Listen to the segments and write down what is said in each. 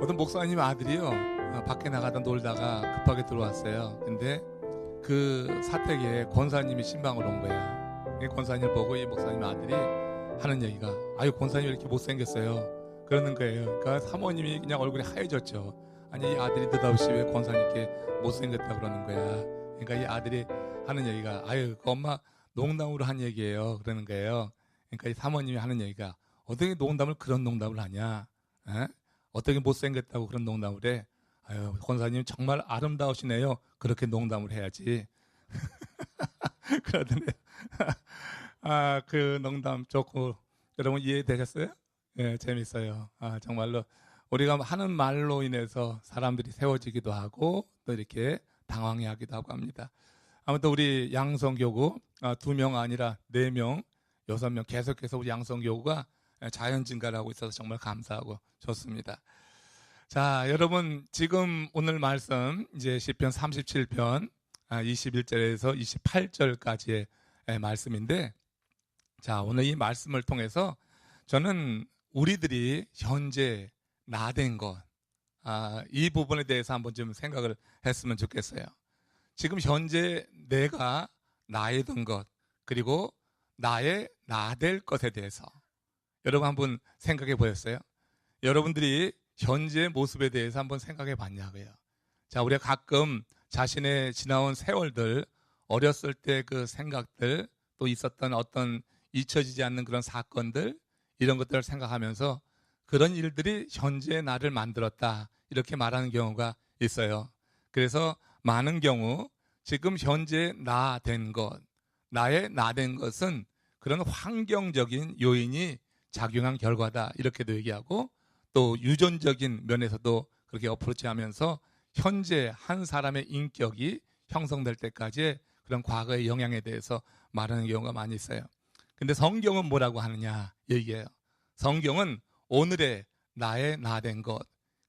어떤 목사님 아들이요, 밖에 나가다 놀다가 급하게 들어왔어요. 근데 그 사택에 권사님이 신방을 온 거야. 이 권사님을 보고 이 목사님 아들이 하는 얘기가, 아유 권사님 왜 이렇게 못생겼어요, 그러는 거예요. 그러니까 사모님이 그냥 얼굴이 하얘졌죠. 아니 이 아들이 느닷없이 왜 권사님께 못생겼다 그러는 거야. 그러니까 이 아들이 하는 얘기가, 아유 그 엄마 농담으로 한 얘기예요, 그러는 거예요. 그러니까 이 사모님이 하는 얘기가, 어떻게 농담을 그런 농담을 하냐, 에? 어떻게 못생겼다고 그런 농담을 해. 아유 권사님 정말 아름다우시네요, 그렇게 농담을 해야지. 그러던데 그 농담 좋고, 여러분 이해되셨어요? 예, 재밌어요. 정말로 우리가 하는 말로 인해서 사람들이 세워지기도 하고 또 이렇게 당황해하기도 하고 합니다. 아무튼 우리 양성교구 2명 아니라 4명, 6명 계속해서 우리 양성교구가 자연 증가를 하고 있어서 정말 감사하고 좋습니다. 자, 여러분 지금 오늘 말씀 이제 시편 37편 21절에서 28절까지의 말씀인데, 자, 오늘 이 말씀을 통해서 저는 우리들이 현재 나된 것, 이 부분에 대해서 한번 좀 생각을 했으면 좋겠어요. 지금 현재 내가 나이던 것, 그리고 나의 나될 것에 대해서 여러분 한번 생각해 보셨어요? 여러분들이 현재의 모습에 대해서 한번 생각해 봤냐고요. 자, 우리가 가끔 자신의 지나온 세월들, 어렸을 때 그 생각들, 또 있었던 어떤 잊혀지지 않는 그런 사건들, 이런 것들을 생각하면서 그런 일들이 현재의 나를 만들었다, 이렇게 말하는 경우가 있어요. 그래서 많은 경우 지금 현재 나 된 것, 나의 나 된 것은 그런 환경적인 요인이 작용한 결과다, 이렇게도 얘기하고, 또 유전적인 면에서도 그렇게 어프로치하면서 현재 한 사람의 인격이 형성될 때까지의 그런 과거의 영향에 대해서 말하는 경우가 많이 있어요. 근데 성경은 뭐라고 하느냐 얘기해요. 성경은 오늘의 나의 나 된 것,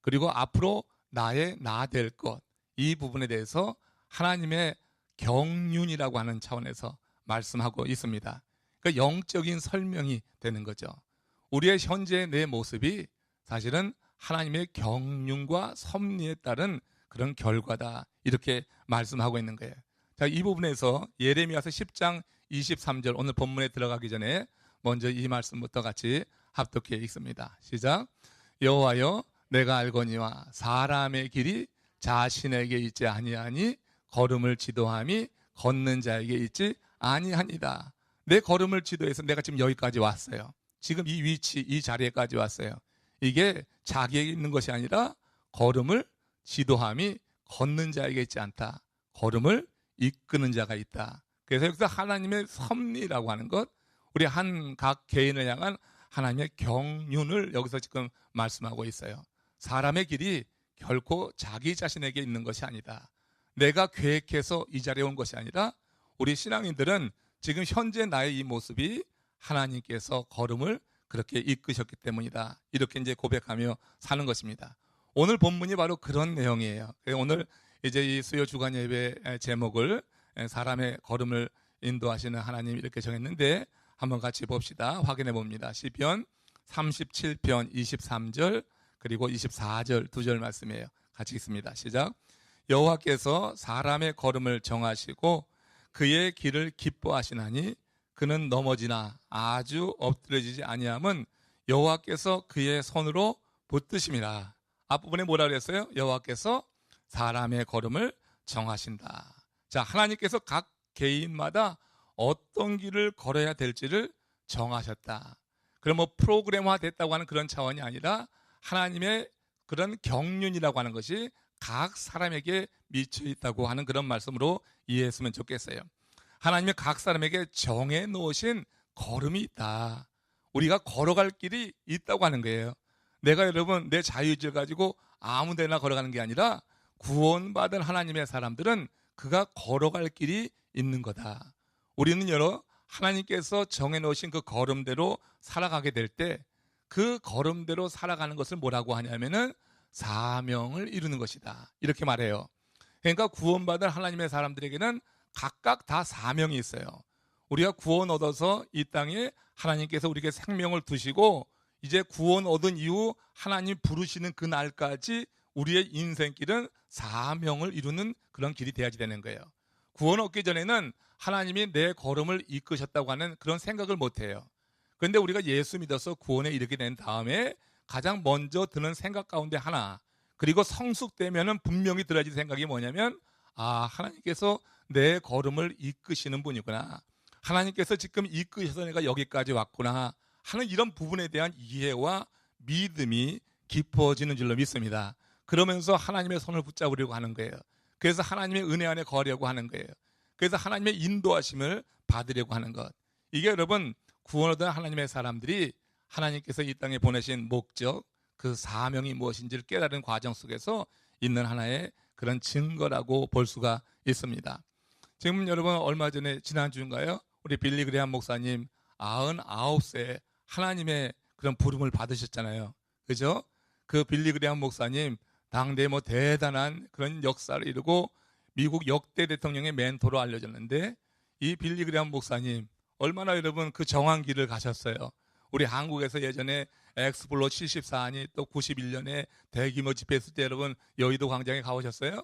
그리고 앞으로 나의 나 될 것, 이 부분에 대해서 하나님의 경륜이라고 하는 차원에서 말씀하고 있습니다. 그러니까 영적인 설명이 되는 거죠. 우리의 현재의 내 모습이 사실은 하나님의 경륜과 섭리에 따른 그런 결과다, 이렇게 말씀하고 있는 거예요. 자, 이 부분에서 예레미야서 10장 23절, 오늘 본문에 들어가기 전에 먼저 이 말씀부터 같이 합독해 읽습니다. 시작. 여호와여, 내가 알거니와 사람의 길이 자신에게 있지 아니하니 걸음을 지도함이 걷는 자에게 있지 아니하니이다. 내 걸음을 지도해서 내가 지금 여기까지 왔어요. 지금 이 위치, 이 자리에까지 왔어요. 이게 자기에게 있는 것이 아니라 걸음을 지도함이 걷는 자에게 있지 않다. 걸음을 이끄는 자가 있다. 그래서 여기서 하나님의 섭리라고 하는 것, 우리 한 각 개인을 향한 하나님의 경륜을 여기서 지금 말씀하고 있어요. 사람의 길이 결코 자기 자신에게 있는 것이 아니다. 내가 계획해서 이 자리에 온 것이 아니라 우리 신앙인들은 지금 현재 나의 이 모습이 하나님께서 걸음을 그렇게 이끄셨기 때문이다, 이렇게 이제 고백하며 사는 것입니다. 오늘 본문이 바로 그런 내용이에요. 오늘 이제 이 수요 주간 예배 제목을 사람의 걸음을 인도하시는 하나님, 이렇게 정했는데 한번 같이 봅시다. 확인해 봅니다. 시편 37편 23절 그리고 24절 두 절 말씀이에요. 같이 읽습니다. 시작. 여호와께서 사람의 걸음을 정하시고 그의 길을 기뻐하시나니 그는 넘어지나 아주 엎드려지지 아니함은 여호와께서 그의 손으로 붙드심이라. 앞부분에 뭐라 그랬어요? 여호와께서 사람의 걸음을 정하신다. 자, 하나님께서 각 개인마다 어떤 길을 걸어야 될지를 정하셨다. 그럼 뭐 프로그램화 됐다고 하는 그런 차원이 아니라 하나님의 그런 경륜이라고 하는 것이 각 사람에게 미쳐 있다고 하는 그런 말씀으로 이해했으면 좋겠어요. 하나님의 각 사람에게 정해 놓으신 걸음이 있다. 우리가 걸어갈 길이 있다고 하는 거예요. 내가 여러분 내 자유의지를 가지고 아무 데나 걸어가는 게 아니라 구원받은 하나님의 사람들은 그가 걸어갈 길이 있는 거다. 우리는 여러 하나님께서 정해 놓으신 그 걸음대로 살아가게 될 때 그 걸음대로 살아가는 것을 뭐라고 하냐면은 사명을 이루는 것이다, 이렇게 말해요. 그러니까 구원받은 하나님의 사람들에게는 각각 다 사명이 있어요. 우리가 구원 얻어서 이 땅에 하나님께서 우리에게 생명을 두시고 이제 구원 얻은 이후 하나님 부르시는 그 날까지 우리의 인생길은 사명을 이루는 그런 길이 돼야지 되는 거예요. 구원 얻기 전에는 하나님이 내 걸음을 이끄셨다고 하는 그런 생각을 못해요. 그런데 우리가 예수 믿어서 구원에 이르게 된 다음에 가장 먼저 드는 생각 가운데 하나, 그리고 성숙되면은 분명히 들어질 생각이 뭐냐면, 하나님께서 내 걸음을 이끄시는 분이구나, 하나님께서 지금 이끄셔서 내가 여기까지 왔구나 하는 이런 부분에 대한 이해와 믿음이 깊어지는 줄로 믿습니다. 그러면서 하나님의 손을 붙잡으려고 하는 거예요. 그래서 하나님의 은혜 안에 거하려고 하는 거예요. 그래서 하나님의 인도하심을 받으려고 하는 것. 이게 여러분, 구원 얻은 하나님의 사람들이 하나님께서 이 땅에 보내신 목적, 그 사명이 무엇인지를 깨달은 과정 속에서 있는 하나의 그런 증거라고 볼 수가 있습니다. 지금 여러분, 얼마 전에 지난주인가요? 우리 빌리 그레이엄 목사님 99세 하나님의 그런 부름을 받으셨잖아요. 그죠? 그 빌리 그레이엄 목사님 당대 대단한 그런 역사를 이루고 미국 역대 대통령의 멘토로 알려졌는데, 이 빌리 그레이엄 목사님 얼마나 여러분 그 정한 길을 가셨어요. 우리 한국에서 예전에 엑스플로 74니 또 91년에 대규모 집회했을 때 여러분 여의도 광장에 가보셨어요?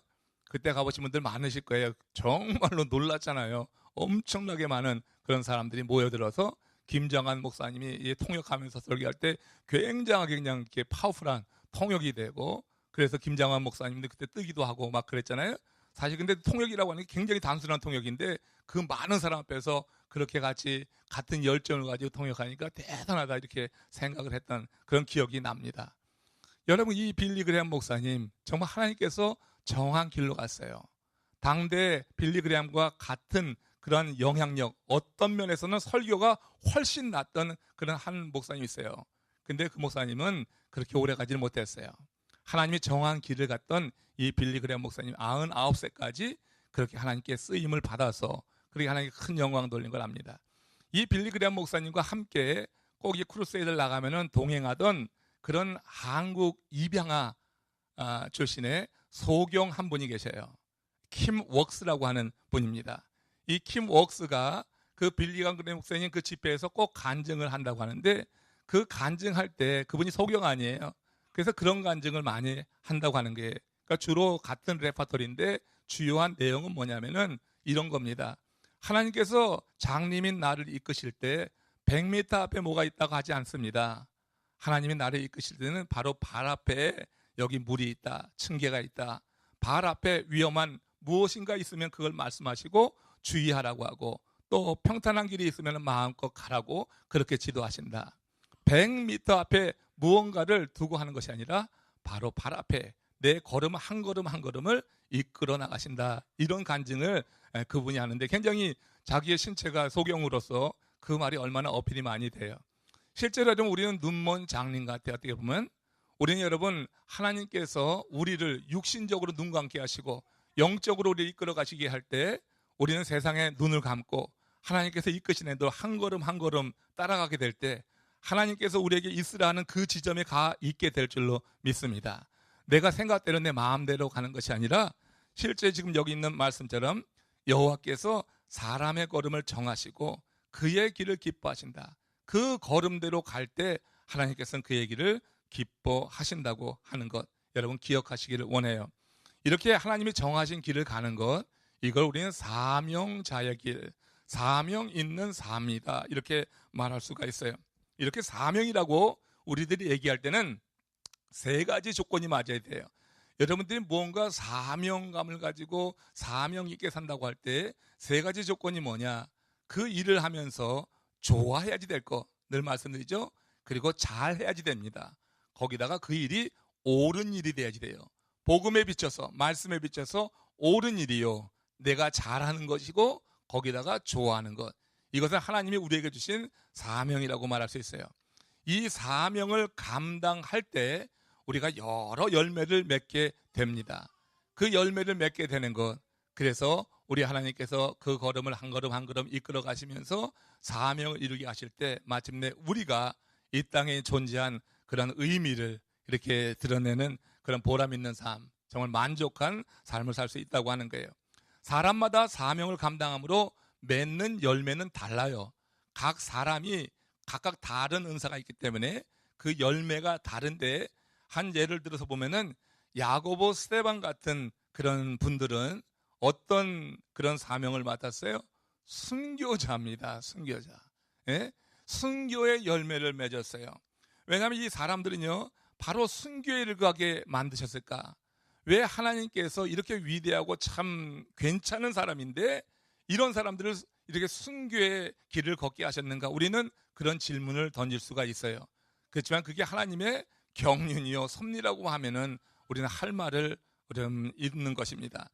그때 가보신 분들 많으실 거예요. 정말로 놀랐잖아요. 엄청나게 많은 그런 사람들이 모여들어서 김정한 목사님이 통역하면서 설교할 때 굉장하게 그냥 이렇게 파워풀한 통역이 되고, 그래서 김정한 목사님도 그때 뜨기도 하고 막 그랬잖아요. 사실 근데 통역이라고 하는 게 굉장히 단순한 통역인데 그 많은 사람 앞에서 그렇게 같은 열정을 가지고 통역하니까 대단하다 이렇게 생각을 했던 그런 기억이 납니다. 여러분, 이 빌리 그레이엄 목사님 정말 하나님께서 정한 길로 갔어요. 당대 빌리 그레이엄과 같은 그런 영향력, 어떤 면에서는 설교가 훨씬 낫던 그런 한 목사님이 있어요. 근데 그 목사님은 그렇게 오래 가지는 못했어요. 하나님이 정한 길을 갔던 이 빌리 그레이엄 목사님 99세까지 그렇게 하나님께 쓰임을 받아서 그렇게 하나님께 큰 영광 돌린 걸 압니다. 이 빌리 그레이엄 목사님과 함께 꼭 이 크루세이드를 나가면은 동행하던 그런 한국 입양아 출신의 소경 한 분이 계셔요. 킴 웍스라고 하는 분입니다. 이 킴 웍스가 그 빌리 그레이엄 목사님 그 집회에서 꼭 간증을 한다고 하는데, 그 간증할 때 그분이 소경 아니에요. 그래서 그런 간증을 많이 한다고 하는 게, 그러니까 주로 같은 레퍼토리인데 주요한 내용은 뭐냐면은 이런 겁니다. 하나님께서 장님인 나를 이끄실 때 100m 앞에 뭐가 있다고 하지 않습니다. 하나님이 나를 이끄실 때는 바로 발 앞에 여기 물이 있다, 층계가 있다, 발 앞에 위험한 무엇인가 있으면 그걸 말씀하시고 주의하라고 하고, 또 평탄한 길이 있으면 마음껏 가라고 그렇게 지도하신다. 100m 앞에 무언가를 두고 하는 것이 아니라 바로 발 앞에 내 걸음 한 걸음 한 걸음을 이끌어 나가신다. 이런 간증을 그분이 하는데 굉장히 자기의 신체가 소경으로서 그 말이 얼마나 어필이 많이 돼요. 실제로 여러분, 우리는 눈먼 장님 같아요. 어떻게 보면 우리는 여러분, 하나님께서 우리를 육신적으로 눈 감게 하시고 영적으로 우리를 이끌어 가시게 할 때 우리는 세상에 눈을 감고 하나님께서 이끄시는 대로 한 걸음 한 걸음 따라가게 될 때 하나님께서 우리에게 있으라 하는 그 지점에 가 있게 될 줄로 믿습니다. 내가 생각대로 내 마음대로 가는 것이 아니라 실제 지금 여기 있는 말씀처럼 여호와께서 사람의 걸음을 정하시고 그의 길을 기뻐하신다. 그 걸음대로 갈 때 하나님께서는 그의 길을 기뻐하신다고 하는 것, 여러분 기억하시기를 원해요. 이렇게 하나님이 정하신 길을 가는 것, 이걸 우리는 사명자의 길, 사명 있는 삶이다 이렇게 말할 수가 있어요. 이렇게 사명이라고 우리들이 얘기할 때는 세 가지 조건이 맞아야 돼요. 여러분들이 무언가 사명감을 가지고 사명 있게 산다고 할 때 세 가지 조건이 뭐냐? 그 일을 하면서 좋아해야지 될 거, 늘 말씀드리죠. 그리고 잘해야지 됩니다. 거기다가 그 일이 옳은 일이 돼야지 돼요. 복음에 비춰서, 말씀에 비춰서 옳은 일이요, 내가 잘하는 것이고 거기다가 좋아하는 것, 이것은 하나님이 우리에게 주신 사명이라고 말할 수 있어요. 이 사명을 감당할 때 우리가 여러 열매를 맺게 됩니다. 그 열매를 맺게 되는 것, 그래서 우리 하나님께서 그 걸음을 한 걸음 한 걸음 이끌어 가시면서 사명을 이루게 하실 때 마침내 우리가 이 땅에 존재한 그런 의미를 이렇게 드러내는 그런 보람 있는 삶, 정말 만족한 삶을 살 수 있다고 하는 거예요. 사람마다 사명을 감당함으로 맺는 열매는 달라요. 각 사람이 각각 다른 은사가 있기 때문에 그 열매가 다른데, 한 예를 들어서 보면은 야고보, 스데반 같은 그런 분들은 어떤 그런 사명을 맡았어요? 순교자입니다. 순교자. 예? 순교의 열매를 맺었어요. 왜냐하면 이 사람들은요, 바로 순교에 이르게 만드셨을까? 왜 하나님께서 이렇게 위대하고 참 괜찮은 사람인데 이런 사람들을 이렇게 순교의 길을 걷게 하셨는가? 우리는 그런 질문을 던질 수가 있어요. 그렇지만 그게 하나님의 경륜이요, 섭리라고 하면은 우리는 할 말을 잃는 것입니다.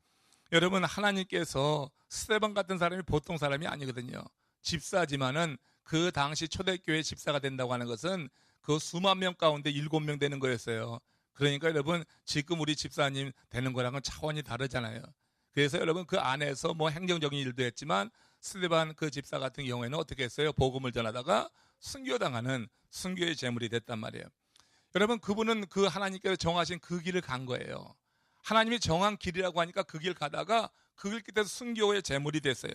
여러분, 하나님께서 스데반 같은 사람이 보통 사람이 아니거든요. 집사지만은 그 당시 초대교회 집사가 된다고 하는 것은 그 수만 명 가운데 7명 되는 거였어요. 그러니까 여러분, 지금 우리 집사님 되는 거랑은 차원이 다르잖아요. 그래서 여러분, 그 안에서 뭐 행정적인 일도 했지만 스데반 그 집사 같은 경우에는 어떻게 했어요? 복음을 전하다가 순교당하는 순교의 제물이 됐단 말이에요. 여러분, 그분은 그 하나님께서 정하신 그 길을 간 거예요. 하나님이 정한 길이라고 하니까 그 길 가다가 그 길 끝에서 순교의 제물이 됐어요.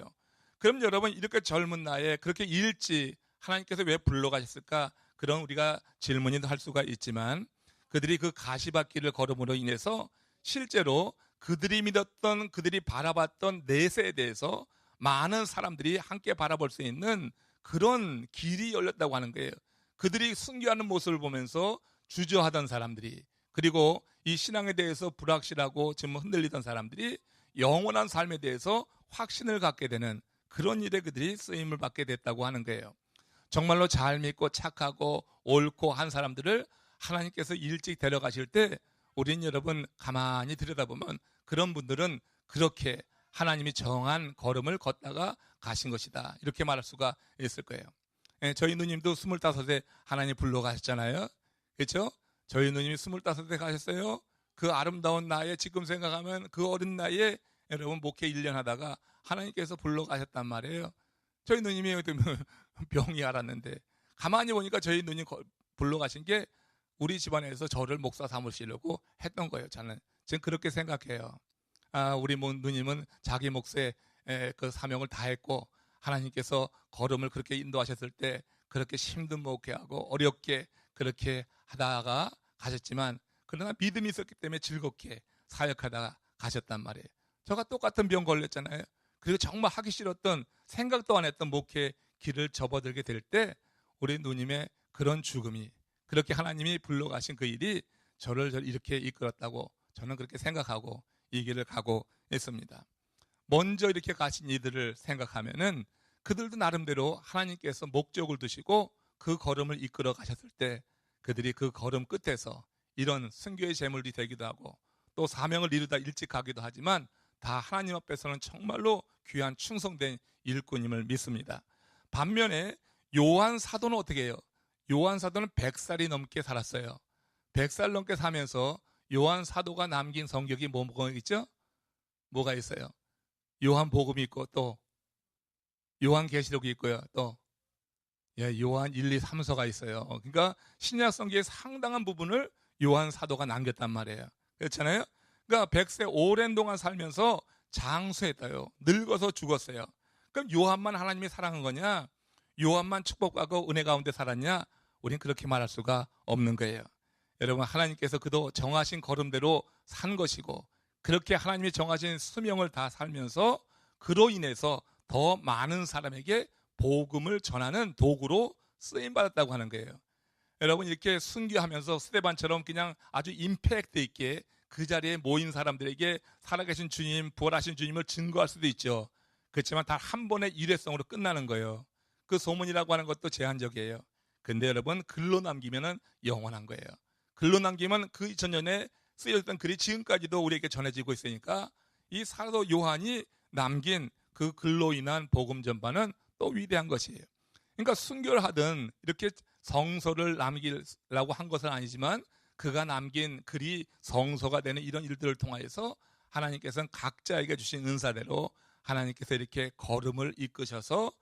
그럼 여러분, 이렇게 젊은 나이에 그렇게 일찍 하나님께서 왜 불러가셨을까? 그런 우리가 질문이 할 수가 있지만, 그들이 그 가시밭길을 걸음으로 인해서 실제로 그들이 믿었던, 그들이 바라봤던 내세에 대해서 많은 사람들이 함께 바라볼 수 있는 그런 길이 열렸다고 하는 거예요. 그들이 순교하는 모습을 보면서 주저하던 사람들이, 그리고 이 신앙에 대해서 불확실하고 지금 흔들리던 사람들이 영원한 삶에 대해서 확신을 갖게 되는 그런 일에 그들이 쓰임을 받게 됐다고 하는 거예요. 정말로 잘 믿고 착하고 옳고 한 사람들을 하나님께서 일찍 데려가실 때 우린 여러분 가만히 들여다보면 그런 분들은 그렇게 하나님이 정한 걸음을 걷다가 가신 것이다, 이렇게 말할 수가 있을 거예요. 저희 누님도 25에 하나님 불러가셨잖아요. 그렇죠? 저희 누님이 25에 가셨어요. 그 아름다운 나이에, 지금 생각하면 그 어린 나이에 여러분 목회 1년 하다가 하나님께서 불러가셨단 말이에요. 저희 누님이 병이 앓았는데 가만히 보니까 저희 누님 불러가신 게 우리 집안에서 저를 목사 삼으시려고 했던 거예요. 저는 지금 그렇게 생각해요. 우리 누님은 자기 몫의 그 사명을 다했고 하나님께서 걸음을 그렇게 인도하셨을 때 그렇게 힘든 목회하고 어렵게 그렇게 하다가 가셨지만, 그러나 믿음이 있었기 때문에 즐겁게 사역하다가 가셨단 말이에요. 저가 똑같은 병 걸렸잖아요. 그리고 정말 하기 싫었던, 생각도 안 했던 목회 길을 접어들게 될 때 우리 누님의 그런 죽음이, 그렇게 하나님이 불러가신 그 일이 저를 이렇게 이끌었다고 저는 그렇게 생각하고 이 길을 가고 있습니다. 먼저 이렇게 가신 이들을 생각하면은 그들도 나름대로 하나님께서 목적을 두시고 그 걸음을 이끌어 가셨을 때 그들이 그 걸음 끝에서 이런 순교의 제물이 되기도 하고 또 사명을 이루다 일찍 가기도 하지만 다 하나님 앞에서는 정말로 귀한 충성된 일꾼임을 믿습니다. 반면에 요한 사도는 어떻게 해요? 요한 사도는 100살이 넘게 살았어요. 100살 넘게 사면서 요한 사도가 남긴 성경이 뭐가 있죠? 뭐가 있어요? 요한 복음이 있고 또 요한 계시록이 있고요. 또 요한 1, 2, 3서가 있어요. 그러니까 신약 성경의 상당한 부분을 요한 사도가 남겼단 말이에요. 그렇잖아요? 그러니까 100세 오랜 동안 살면서 장수했다요. 늙어서 죽었어요. 그럼 요한만 하나님이 사랑한 거냐? 요한만 축복받고 은혜 가운데 살았냐? 우린 그렇게 말할 수가 없는 거예요. 여러분, 하나님께서 그도 정하신 걸음대로 산 것이고 그렇게 하나님이 정하신 수명을 다 살면서 그로 인해서 더 많은 사람에게 복음을 전하는 도구로 쓰임받았다고 하는 거예요. 여러분, 이렇게 순교하면서 스데반처럼 그냥 아주 임팩트 있게 그 자리에 모인 사람들에게 살아계신 주님, 부활하신 주님을 증거할 수도 있죠. 그렇지만 단 한 번의 일회성으로 끝나는 거예요. 그 소문이라고 하는 것도 제한적이에요. 근데 여러분, 글로 남기면 영원한 거예요. 글로 남기면 그 2000년에 쓰여졌던 글이 지금까지도 우리에게 전해지고 있으니까 이 사도 요한이 남긴 그 글로 인한 복음 전파는 또 위대한 것이에요. 그러니까 순교를 하든 이렇게 성서를 남기려고 한 것은 아니지만 그가 남긴 글이 성서가 되는 이런 일들을 통하여서 하나님께서는 각자에게 주신 은사대로 하나님께서 이렇게 걸음을 이끄셔서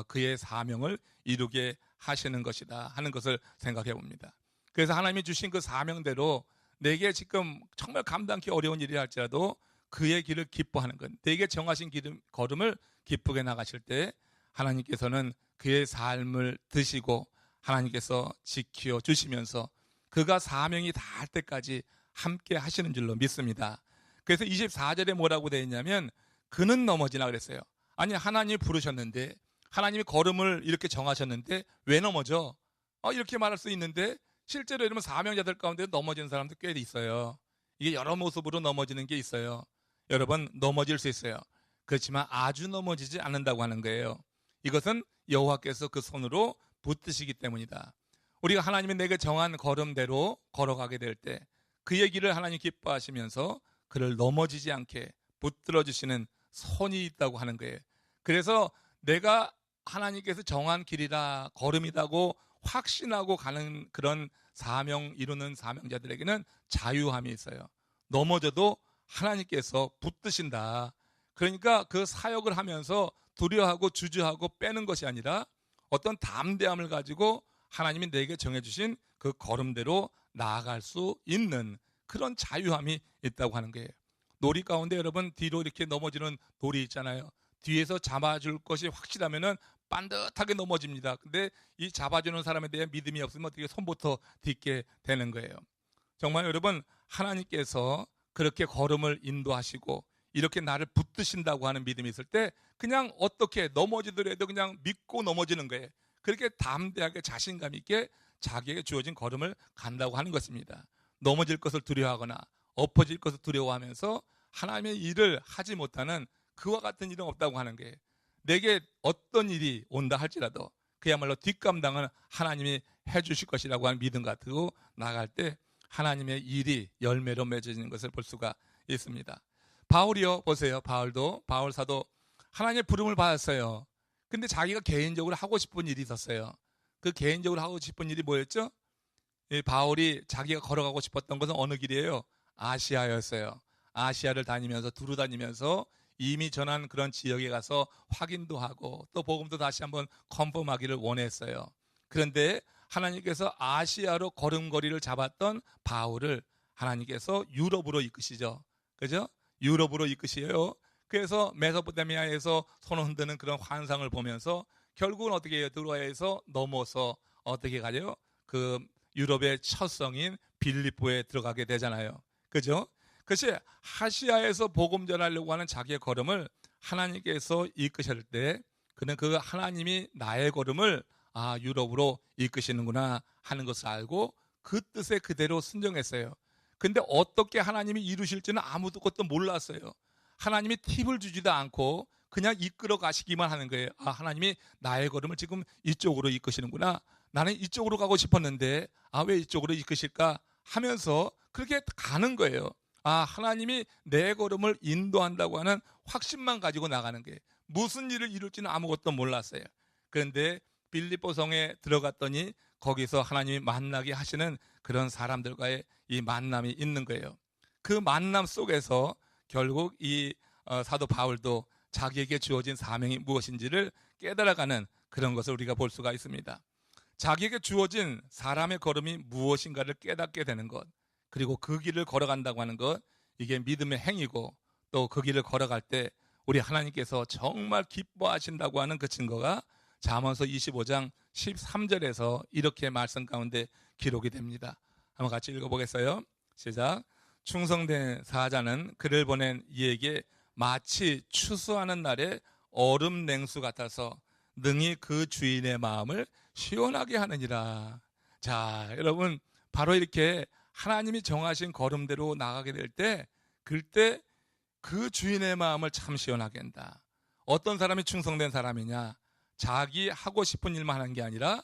그의 사명을 이루게 하시는 것이다 하는 것을 생각해 봅니다. 그래서 하나님이 주신 그 사명대로 내게 지금 정말 감당하기 어려운 일이 할지라도 그의 길을 기뻐하는 것, 내게 정하신 걸음을 기쁘게 나가실 때 하나님께서는 그의 삶을 드시고 하나님께서 지켜 주시면서 그가 사명이 다할 때까지 함께 하시는 줄로 믿습니다. 그래서 24절에 뭐라고 되어 있냐면 그는 넘어지나 그랬어요. 아니 하나님이 부르셨는데 하나님이 걸음을 이렇게 정하셨는데 왜 넘어져? 이렇게 말할 수 있는데 실제로 이러면 사명자들 가운데 넘어지는 사람도 꽤 있어요. 이게 여러 모습으로 넘어지는 게 있어요. 여러분 넘어질 수 있어요. 그렇지만 아주 넘어지지 않는다고 하는 거예요. 이것은 여호와께서 그 손으로 붙드시기 때문이다. 우리가 하나님이 내게 정한 걸음대로 걸어가게 될 때 그 얘기를 하나님 기뻐하시면서 그를 넘어지지 않게 붙들어 주시는 손이 있다고 하는 거예요. 그래서 내가 하나님께서 정한 길이다 걸음이라고 확신하고 가는 그런 사명 이루는 사명자들에게는 자유함이 있어요. 넘어져도 하나님께서 붙드신다. 그러니까 그 사역을 하면서 두려워하고 주저하고 빼는 것이 아니라 어떤 담대함을 가지고 하나님이 내게 정해주신 그 걸음대로 나아갈 수 있는 그런 자유함이 있다고 하는 거예요. 놀이 가운데 여러분 뒤로 이렇게 넘어지는 놀이 있잖아요. 뒤에서 잡아줄 것이 확실하면은 반듯하게 넘어집니다. 근데 이 잡아주는 사람에 대해 믿음이 없으면 어떻게 손부터 딛게 되는 거예요. 정말 여러분 하나님께서 그렇게 걸음을 인도하시고 이렇게 나를 붙드신다고 하는 믿음이 있을 때 그냥 어떻게 넘어지더라도 그냥 믿고 넘어지는 거예요. 그렇게 담대하게 자신감 있게 자기에게 주어진 걸음을 간다고 하는 것입니다. 넘어질 것을 두려워하거나 엎어질 것을 두려워하면서 하나님의 일을 하지 못하는 그와 같은 일은 없다고 하는 거예요. 내게 어떤 일이 온다 할지라도 그야말로 뒷감당은 하나님이 해주실 것이라고 하는 믿음 가지고 나갈 때 하나님의 일이 열매로 맺어지는 것을 볼 수가 있습니다. 바울이요 보세요. 바울 사도 하나님의 부름을 받았어요. 근데 자기가 개인적으로 하고 싶은 일이 있었어요. 그 개인적으로 하고 싶은 일이 뭐였죠? 바울이 자기가 걸어가고 싶었던 것은 어느 길이에요? 아시아였어요. 아시아를 다니면서 두루 다니면서 이미 전한 그런 지역에 가서 확인도 하고 또 복음도 다시 한번 컨펌하기를 원했어요. 그런데 하나님께서 아시아로 걸음걸이를 잡았던 바울을 하나님께서 유럽으로 이끄시죠. 그죠? 유럽으로 이끄시요. 그래서 메소포타미아에서 손을 흔드는 그런 환상을 보면서 결국은 어떻게 해요? 드로아에서 넘어서 어떻게 가요? 그 유럽의 첫 성인 빌립보에 들어가게 되잖아요. 그죠? 그것이 아시아에서 복음 전하려고 하는 자기의 걸음을 하나님께서 이끄실 때 그는 그 하나님이 나의 걸음을 유럽으로 이끄시는구나 하는 것을 알고 그 뜻에 그대로 순종했어요. 근데 어떻게 하나님이 이루실지는 아무것도 몰랐어요. 하나님이 팁을 주지도 않고 그냥 이끌어 가시기만 하는 거예요. 하나님이 나의 걸음을 지금 이쪽으로 이끄시는구나. 나는 이쪽으로 가고 싶었는데 왜 이쪽으로 이끄실까 하면서 그렇게 가는 거예요. 하나님이 내 걸음을 인도한다고 하는 확신만 가지고 나가는 거예요. 무슨 일을 이룰지는 아무것도 몰랐어요. 그런데 빌립보 성에 들어갔더니 거기서 하나님이 만나게 하시는 그런 사람들과의 이 만남이 있는 거예요. 그 만남 속에서 결국 이 사도 바울도 자기에게 주어진 사명이 무엇인지를 깨달아가는 그런 것을 우리가 볼 수가 있습니다. 자기에게 주어진 사람의 걸음이 무엇인가를 깨닫게 되는 것, 그리고 그 길을 걸어간다고 하는 것, 이게 믿음의 행위고 또 그 길을 걸어갈 때 우리 하나님께서 정말 기뻐하신다고 하는 그 증거가 잠언서 25장 13절에서 이렇게 말씀 가운데 기록이 됩니다. 한번 같이 읽어보겠어요. 시작. 충성된 사자는 그를 보낸 이에게 마치 추수하는 날에 얼음 냉수 같아서 능히 그 주인의 마음을 시원하게 하느니라. 자, 여러분 바로 이렇게 하나님이 정하신 걸음대로 나가게 될 때 그때 그 주인의 마음을 참 시원하게 한다. 어떤 사람이 충성된 사람이냐? 자기 하고 싶은 일만 하는 게 아니라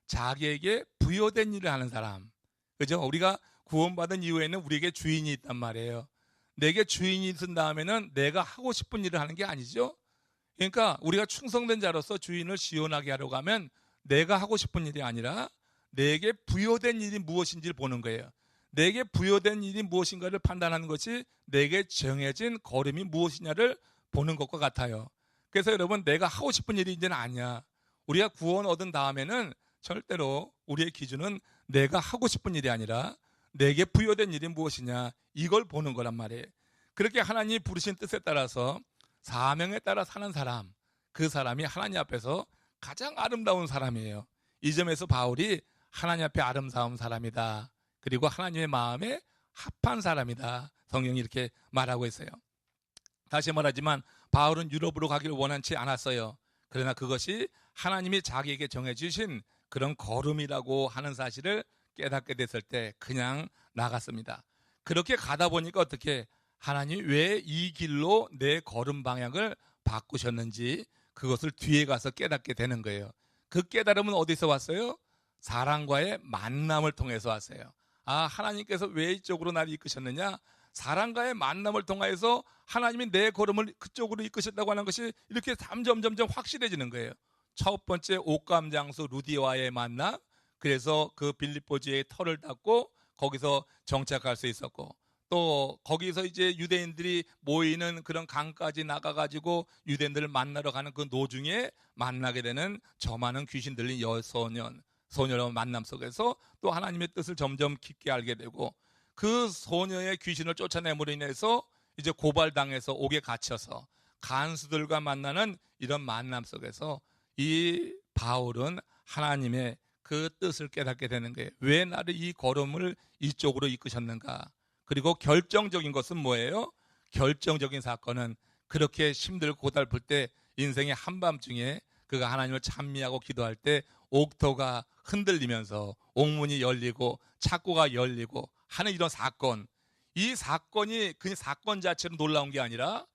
자기에게 부여된 일을 하는 사람. 그죠? 우리가 구원받은 이후에는 우리에게 주인이 있단 말이에요. 내게 주인이 있은 다음에는 내가 하고 싶은 일을 하는 게 아니죠. 그러니까 우리가 충성된 자로서 주인을 시원하게 하려고 하면 내가 하고 싶은 일이 아니라 내게 부여된 일이 무엇인지를 보는 거예요. 내게 부여된 일이 무엇인가를 판단하는 것이 내게 정해진 걸음이 무엇이냐를 보는 것과 같아요. 그래서 여러분 내가 하고 싶은 일이 이제는 아니야. 우리가 구원 얻은 다음에는 절대로 우리의 기준은 내가 하고 싶은 일이 아니라 내게 부여된 일이 무엇이냐 이걸 보는 거란 말이에요. 그렇게 하나님이 부르신 뜻에 따라서 사명에 따라 사는 사람, 그 사람이 하나님 앞에서 가장 아름다운 사람이에요. 이 점에서 바울이 하나님 앞에 아름다운 사람이다. 그리고 하나님의 마음에 합한 사람이다. 성경이 이렇게 말하고 있어요. 다시 말하지만 바울은 유럽으로 가기를 원하지 않았어요. 그러나 그것이 하나님이 자기에게 정해주신 그런 걸음이라고 하는 사실을 깨닫게 됐을 때 그냥 나갔습니다. 그렇게 가다 보니까 어떻게 하나님이 왜 이 길로 내 걸음 방향을 바꾸셨는지 그것을 뒤에 가서 깨닫게 되는 거예요. 그 깨달음은 어디서 왔어요? 사람과의 만남을 통해서 왔어요. 아, 하나님께서 왜 이쪽으로 나를 이끄셨느냐? 사람과의 만남을 통해서 하나님이 내 걸음을 그쪽으로 이끄셨다고 하는 것이 이렇게 점점 확실해지는 거예요. 첫 번째 옷감 장수 루디와의 만남, 그래서 그 빌립보지의 터를 닫고 거기서 정착할 수 있었고, 또 거기서 이제 유대인들이 모이는 그런 강까지 나가가지고 유대인들을 만나러 가는 그 노중에 만나게 되는 저 많은 귀신 들린 소녀의 만남 속에서 또 하나님의 뜻을 점점 깊게 알게 되고, 그 소녀의 귀신을 쫓아내므로 인해서 이제 고발당해서 옥에 갇혀서 간수들과 만나는 이런 만남 속에서 이 바울은 하나님의 그 뜻을 깨닫게 되는 거예요. 왜 나를 이 걸음을 이쪽으로 이끄셨는가? 그리고 결정적인 것은 뭐예요? 결정적인 사건은 그렇게 힘들고 고달플 때 인생의 한밤중에 그가 하나님을 찬미하고 기도할 때 옥토가 흔들리면서 옥문이 열리고 창고가 열리고 하는 이런 사건, 이 사건이 그냥 사건 자체로 놀라운 게 아니라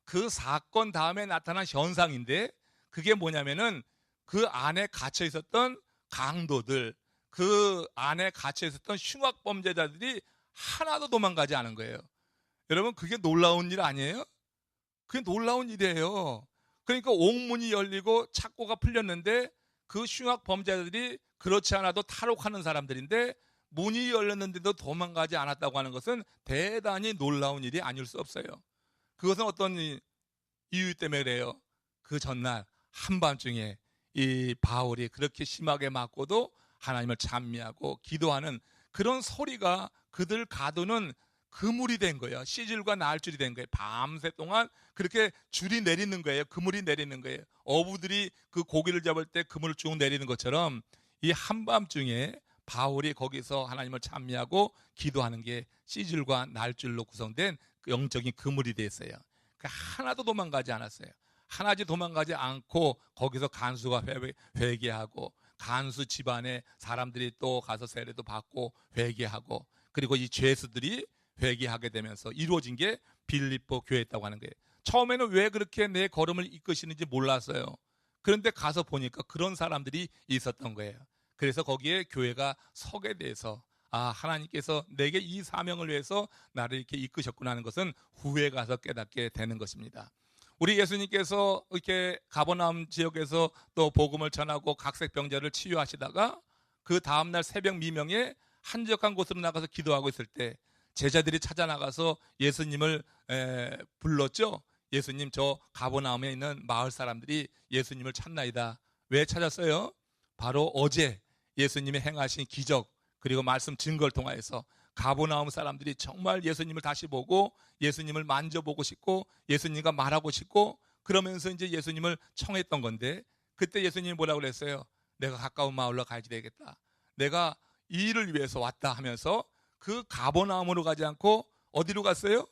그 사건 다음에 나타난 현상인데, 그게 뭐냐면은 그 안에 갇혀 있었던 강도들, 그 안에 갇혀 있었던 흉악범죄자들이 하나도 도망가지 않은 거예요. 여러분, 그게 놀라운 일 아니에요? 그게 놀라운 일이에요. 그러니까 옥문이 열리고 창고가 풀렸는데 그 흉악범죄자들이 그렇지 않아도 탈옥하는 사람들인데 문이 열렸는데도 도망가지 않았다고 하는 것은 대단히 놀라운 일이 아닐 수 없어요. 그것은 어떤 이유 때문에 그래요? 그 전날 한밤중에 이 바울이 그렇게 심하게 맞고도 하나님을 찬미하고 기도하는 그런 소리가 그들 가두는 그물이 된 거예요. 시질과 날줄이 된 거예요. 밤새 동안 그렇게 줄이 내리는 거예요. 그물이 내리는 거예요. 어부들이 그 고기를 잡을 때 그물을 쭉 내리는 것처럼 이 한밤중에 바울이 거기서 하나님을 찬미하고 기도하는 게 시질과 날줄로 구성된 그 영적인 그물이 됐어요. 하나도 도망가지 않았어요. 하나도 도망가지 않고 거기서 간수가 회개하고 간수 집안에 사람들이 또 가서 세례도 받고 회개하고, 그리고 이 죄수들이 회개하게 되면서 이루어진 게 빌립보 교회였다고 하는 거예요. 처음에는 왜 그렇게 내 걸음을 이끄시는지 몰랐어요. 그런데 가서 보니까 그런 사람들이 있었던 거예요. 그래서 거기에 교회가 서게 돼서 아, 하나님께서 내게 이 사명을 위해서 나를 이렇게 이끄셨구나 하는 것은 후에 가서 깨닫게 되는 것입니다. 우리 예수님께서 이렇게 가버나움 지역에서 또 복음을 전하고 각색병자를 치유하시다가 그 다음날 새벽 미명에 한적한 곳으로 나가서 기도하고 있을 때 제자들이 찾아 나가서 예수님을 불렀죠. 예수님, 저 가버나움에 있는 마을 사람들이 예수님을 찾나이다. 왜 찾았어요? 바로 어제 예수님이 행하신 기적 그리고 말씀 증거를 통하여서 가버나움 사람들이 정말 예수님을 다시 보고 예수님을 만져보고 싶고 예수님과 말하고 싶고 그러면서 이제 예수님을 청했던 건데, 그때 예수님이 뭐라고 그랬어요? 내가 가까운 마을로 가야 되겠다. 내가 이 일을 위해서 왔다 하면서 그 가버나움으로 가지 않고 어디로 갔어요?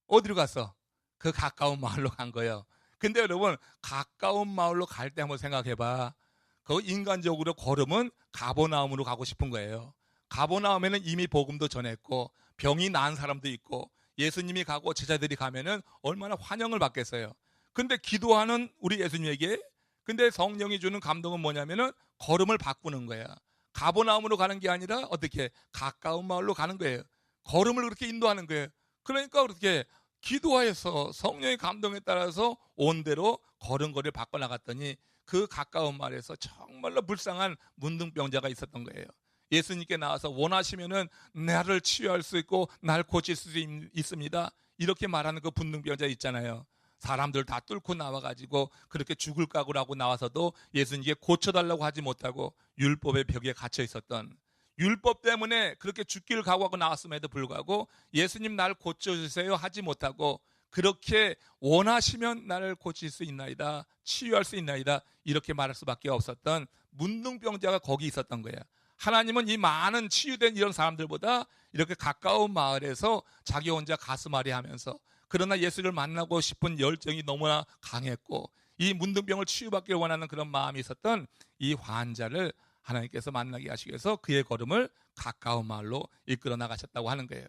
어디로 갔어? 그 가까운 마을로 간 거예요. 근데 여러분, 가까운 마을로 갈 때 한번 생각해봐. 그 인간적으로 걸음은 가버나움으로 가고 싶은 거예요. 가버나움에는 이미 복음도 전했고 병이 나은 사람도 있고 예수님이 가고 제자들이 가면은 얼마나 환영을 받겠어요. 근데 기도하는 우리 예수님에게 근데 성령이 주는 감동은 뭐냐면은 걸음을 바꾸는 거야. 가버나움으로 가는 게 아니라 어떻게 가까운 마을로 가는 거예요. 걸음을 그렇게 인도하는 거예요. 그러니까 그렇게 기도하여서 성령의 감동에 따라서 온대로 걸음걸이를 바꿔나갔더니 그 가까운 마을에서 정말로 불쌍한 문둥병자가 있었던 거예요. 예수님께 나와서 원하시면은 나를 치유할 수 있고 날 고칠 수 있습니다. 이렇게 말하는 그 문둥병자 있잖아요. 사람들 다 뚫고 나와가지고 그렇게 죽을 각오를 하고 나와서도 예수님께 고쳐달라고 하지 못하고 율법의 벽에 갇혀 있었던, 율법 때문에 그렇게 죽기를 각오하고 나왔음에도 불구하고 예수님 날 고쳐주세요 하지 못하고 그렇게 원하시면 나를 고칠 수 있나이다, 치유할 수 있나이다 이렇게 말할 수밖에 없었던 문둥병자가 거기 있었던 거예요. 하나님은 이 많은 치유된 이런 사람들보다 이렇게 가까운 마을에서 자기 혼자 가슴앓이 하면서, 그러나 예수를 만나고 싶은 열정이 너무나 강했고 이 문둥병을 치유받기를 원하는 그런 마음이 있었던 이 환자를 하나님께서 만나게 하시기 위해서 그의 걸음을 가까운 마을로 이끌어 나가셨다고 하는 거예요.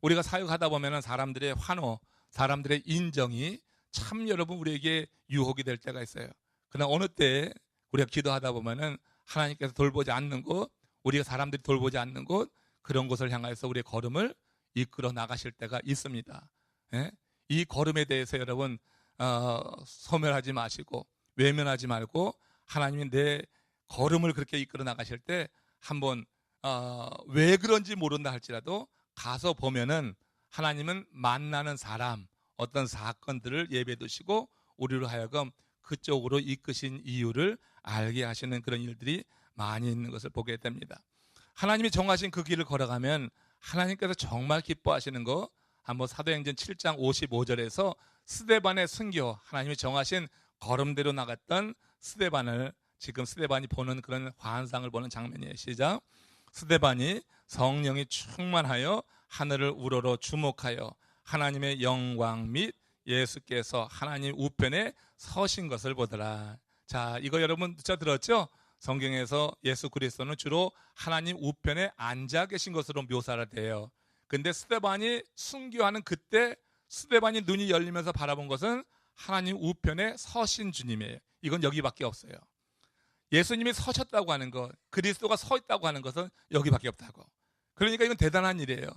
우리가 사역하다 보면 사람들의 환호, 사람들의 인정이 참 여러분 우리에게 유혹이 될 때가 있어요. 그러나 어느 때 우리가 기도하다 보면 하나님께서 돌보지 않는 곳, 우리가 사람들이 돌보지 않는 곳, 그런 곳을 향해서 우리의 걸음을 이끌어 나가실 때가 있습니다. 예? 이 걸음에 대해서 여러분 소멸하지 마시고 외면하지 말고, 하나님이 내 걸음을 그렇게 이끌어 나가실 때 한번 왜 그런지 모른다 할지라도 가서 보면은 하나님은 만나는 사람, 어떤 사건들을 예배 두시고 우리로 하여금 그쪽으로 이끄신 이유를 알게 하시는 그런 일들이 많이 있는 것을 보게 됩니다. 하나님이 정하신 그 길을 걸어가면 하나님께서 정말 기뻐하시는 거, 한번 사도행전 7장 55절에서 스데반의 순교, 하나님이 정하신 걸음대로 나갔던 스데반을, 지금 스데반이 보는 그런 환상을 보는 장면이에요. 시작. 스데반이 성령이 충만하여 하늘을 우러러 주목하여 하나님의 영광 및 예수께서 하나님 우편에 서신 것을 보더라. 자, 이거 여러분 들었죠? 성경에서 예수 그리스도는 주로 하나님 우편에 앉아 계신 것으로 묘사를 돼요. 근데 스데반이 순교하는 그때 스데반이 눈이 열리면서 바라본 것은 하나님 우편에 서신 주님이에요. 이건 여기밖에 없어요. 예수님이 서셨다고 하는 것, 그리스도가 서 있다고 하는 것은 여기밖에 없다고. 그러니까 이건 대단한 일이에요.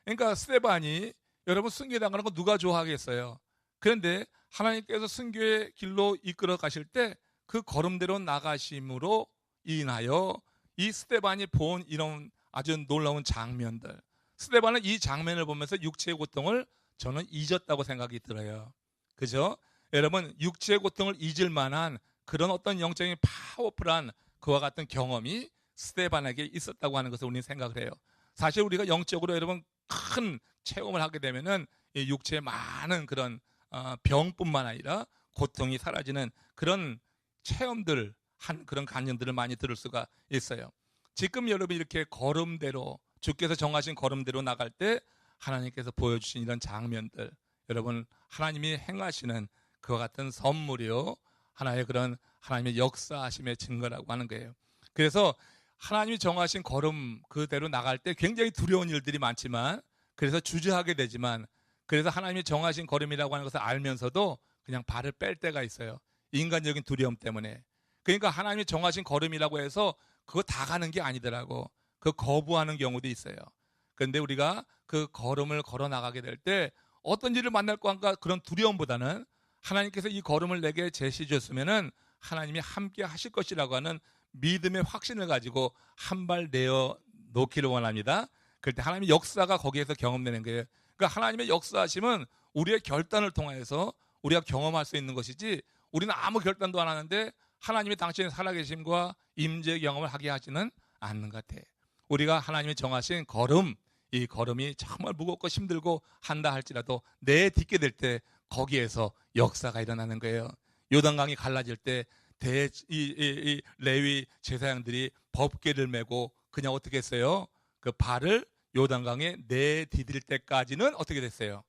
그러니까 스데반이 여러분 순교당하는 거 누가 좋아하겠어요? 그런데 하나님께서 순교의 길로 이끌어 가실 때 그 걸음대로 나가심으로 인하여 이 스데반이 본 이런 아주 놀라운 장면들, 스데반은 이 장면을 보면서 육체의 고통을 저는 잊었다고 생각이 들어요. 그죠? 여러분, 육체의 고통을 잊을 만한 그런 어떤 영적인 파워풀한 그와 같은 경험이 스데반에게 있었다고 하는 것을 우리는 생각을 해요. 사실 우리가 영적으로 여러분 큰 체험을 하게 되면은 이 육체의 많은 그런 병뿐만 아니라 고통이 사라지는 그런 체험들, 한 그런 간증들을 많이 들을 수가 있어요. 지금 여러분 이렇게 걸음대로, 주께서 정하신 걸음대로 나갈 때 하나님께서 보여주신 이런 장면들, 여러분 하나님이 행하시는 그와 같은 선물이요, 하나의 그런 하나님의 역사하심의 증거라고 하는 거예요. 그래서 하나님이 정하신 걸음 그대로 나갈 때 굉장히 두려운 일들이 많지만, 그래서 주저하게 되지만, 그래서 하나님이 정하신 걸음이라고 하는 것을 알면서도 그냥 발을 뺄 때가 있어요. 인간적인 두려움 때문에. 그러니까 하나님이 정하신 걸음이라고 해서 그거 다 가는 게 아니더라고. 그 거부하는 경우도 있어요. 그런데 우리가 그 걸음을 걸어 나가게 될 때 어떤 일을 만날 것인가 그런 두려움보다는 하나님께서 이 걸음을 내게 제시해 줬으면은 하나님이 함께 하실 것이라고 하는 믿음의 확신을 가지고 한 발 내어 놓기를 원합니다. 그럴 때 하나님의 역사가 거기에서 경험되는 거예요. 그러니까 하나님의 역사하심은 우리의 결단을 통해서 우리가 경험할 수 있는 것이지, 우리는 아무 결단도 안 하는데 하나님이 당신의 살아계심과 임재 경험을 하게 하지는 않는 것 같아요. 우리가 하나님이 정하신 걸음, 이 걸음이 정말 무겁고 힘들고 한다 할지라도 내딛게 될 때 거기에서 역사가 일어나는 거예요. 요단강이 갈라질 때 이 레위 제사장들이 법궤를 메고 그냥 어떻게 했어요? 그 발을 요단강에 내디딜 때까지는 어떻게 됐어요?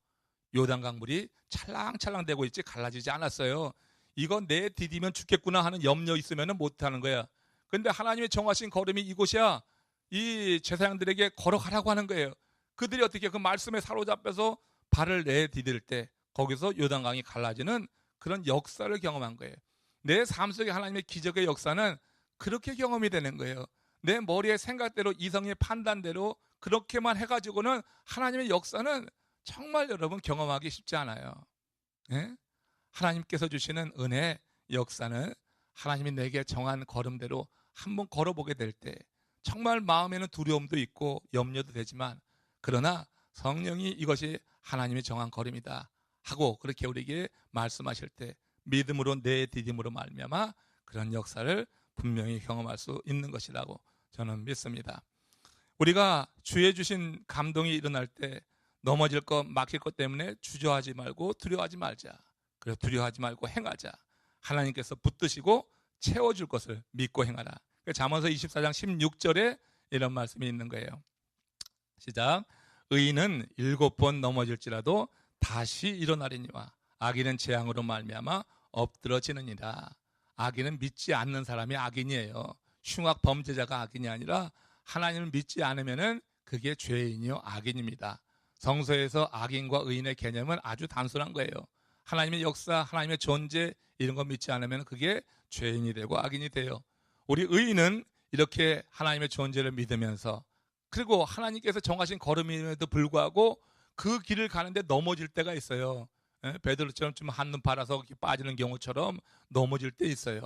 요단강 물이 찰랑찰랑 되고 있지 갈라지지 않았어요. 이건 내디디면 죽겠구나 하는 염려 있으면 못하는 거야. 근데 하나님의 정하신 걸음이 이곳이야. 이 제사장들에게 걸어가라고 하는 거예요. 그들이 어떻게 그 말씀에 사로잡혀서 발을 내디딜 때 거기서 요단강이 갈라지는 그런 역사를 경험한 거예요. 내 삶 속에 하나님의 기적의 역사는 그렇게 경험이 되는 거예요. 내 머리의 생각대로, 이성의 판단대로 그렇게만 해가지고는 하나님의 역사는 정말 여러분 경험하기 쉽지 않아요. 예? 하나님께서 주시는 은혜 역사는 하나님이 내게 정한 걸음대로 한번 걸어보게 될 때 정말 마음에는 두려움도 있고 염려도 되지만, 그러나 성령이 이것이 하나님이 정한 걸음이다 하고 그렇게 우리에게 말씀하실 때 믿음으로 내디딤으로 말미암아 그런 역사를 분명히 경험할 수 있는 것이라고 저는 믿습니다. 우리가 주의 주신 감동이 일어날 때 넘어질 것, 막힐 것 때문에 주저하지 말고 두려워하지 말자. 그래서 두려워하지 말고 행하자. 하나님께서 붙드시고 채워줄 것을 믿고 행하라. 잠언서 24장 16절에 이런 말씀이 있는 거예요. 시작. 의인은 7번 넘어질지라도 다시 일어나리니와 악인은 재앙으로 말미암아 엎드러지느니라. 악인은 믿지 않는 사람이 악인이에요. 흉악 범죄자가 악인이 아니라 하나님을 믿지 않으면은 그게 죄인이요 악인입니다. 성서에서 악인과 의인의 개념은 아주 단순한 거예요. 하나님의 역사, 하나님의 존재 이런 거 믿지 않으면 그게 죄인이 되고 악인이 돼요. 우리 의인은 이렇게 하나님의 존재를 믿으면서 그리고 하나님께서 정하신 걸음임에도 불구하고 그 길을 가는데 넘어질 때가 있어요. 베드로처럼 좀 한눈 팔아서 빠지는 경우처럼 넘어질 때 있어요.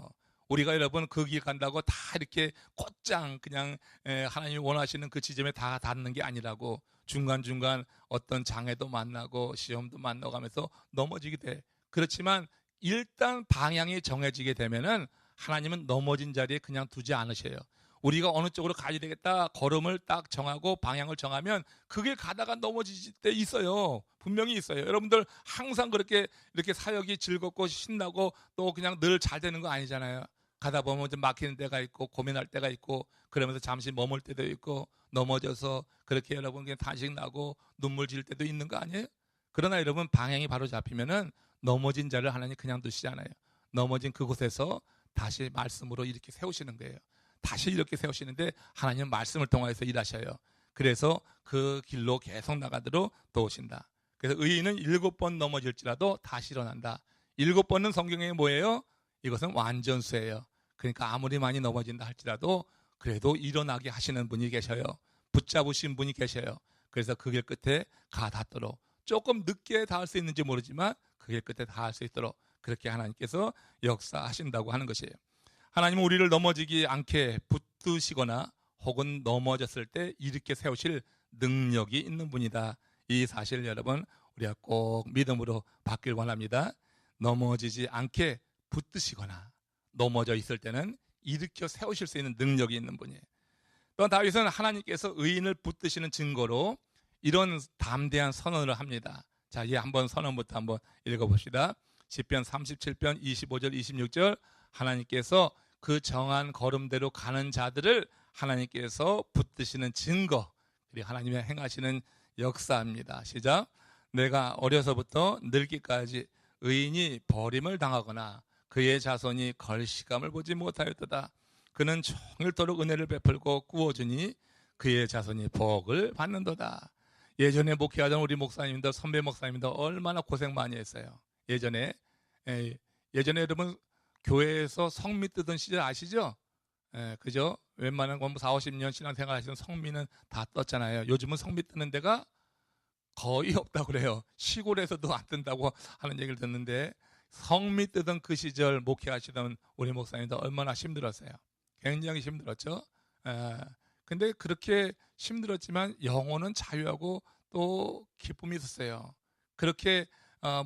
우리가 여러분 그 길 간다고 다 이렇게 곧장 그냥 하나님이 원하시는 그 지점에 다 닿는 게 아니라고 중간중간 어떤 장애도 만나고 시험도 만나고 하면서 넘어지게 돼. 그렇지만 일단 방향이 정해지게 되면은 하나님은 넘어진 자리에 그냥 두지 않으셔요. 우리가 어느 쪽으로 가야 되겠다 걸음을 딱 정하고 방향을 정하면 그게 가다가 넘어질 때 있어요. 분명히 있어요. 여러분들 항상 그렇게 이렇게 사역이 즐겁고 신나고 또 그냥 늘 잘 되는 거 아니잖아요. 가다 보면 좀 막히는 때가 있고 고민할 때가 있고 그러면서 잠시 머물 때도 있고 넘어져서 그렇게 여러분 그냥 탄식 나고 눈물 질 때도 있는 거 아니에요? 그러나 여러분 방향이 바로 잡히면은 넘어진 자를 하나님 그냥 두시잖아요. 넘어진 그곳에서 다시 말씀으로 이렇게 세우시는 거예요. 다시 이렇게 세우시는데 하나님은 말씀을 통해서 일하셔요. 그래서 그 길로 계속 나가도록 도우신다. 그래서 의인은 7번 넘어질지라도 다시 일어난다. 7번은 성경에 뭐예요? 이것은 완전수예요. 그러니까 아무리 많이 넘어진다 할지라도 그래도 일어나게 하시는 분이 계셔요. 붙잡으신 분이 계셔요. 그래서 그 길 끝에 가 닿도록 조금 늦게 닿을 수 있는지 모르지만 그 길 끝에 닿을 수 있도록 그렇게 하나님께서 역사하신다고 하는 것이에요. 하나님은 우리를 넘어지지 않게 붙드시거나 혹은 넘어졌을 때 일으켜 세우실 능력이 있는 분이다. 이 사실 여러분 우리가 꼭 믿음으로 받길 원합니다. 넘어지지 않게 붙드시거나 넘어져 있을 때는 일으켜 세우실 수 있는 능력이 있는 분이에요. 또 다윗은 하나님께서 의인을 붙드시는 증거로 이런 담대한 선언을 합니다. 자, 이 한번 선언부터 한번 읽어봅시다. 시편 37편 25절 26절 하나님께서 그 정한 걸음대로 가는 자들을 하나님께서 붙드시는 증거, 그리고 하나님의 행하시는 역사입니다. 시작. 내가 어려서부터 늙기까지 의인이 버림을 당하거나 그의 자손이 걸시감을 보지 못하였도다. 그는 종일토록 은혜를 베풀고 꾸어주니 그의 자손이 복을 받는도다. 예전에 목회하던 우리 목사님들, 선배 목사님들 얼마나 고생 많이 했어요. 예전에 여러분 교회에서 성미 뜨던 시절 아시죠? 그죠? 웬만한 건 4, 50년 신앙생활 하시는 성미는 다 떴잖아요. 요즘은 성미 뜨는 데가 거의 없다고 그래요. 시골에서도 안 뜬다고 하는 얘기를 듣는데 성미 뜨던 그 시절 목회하시던 우리 목사님들 얼마나 힘들었어요. 굉장히 힘들었죠. 근데 그렇게 힘들었지만 영혼은 자유하고 또 기쁨이 있었어요. 그렇게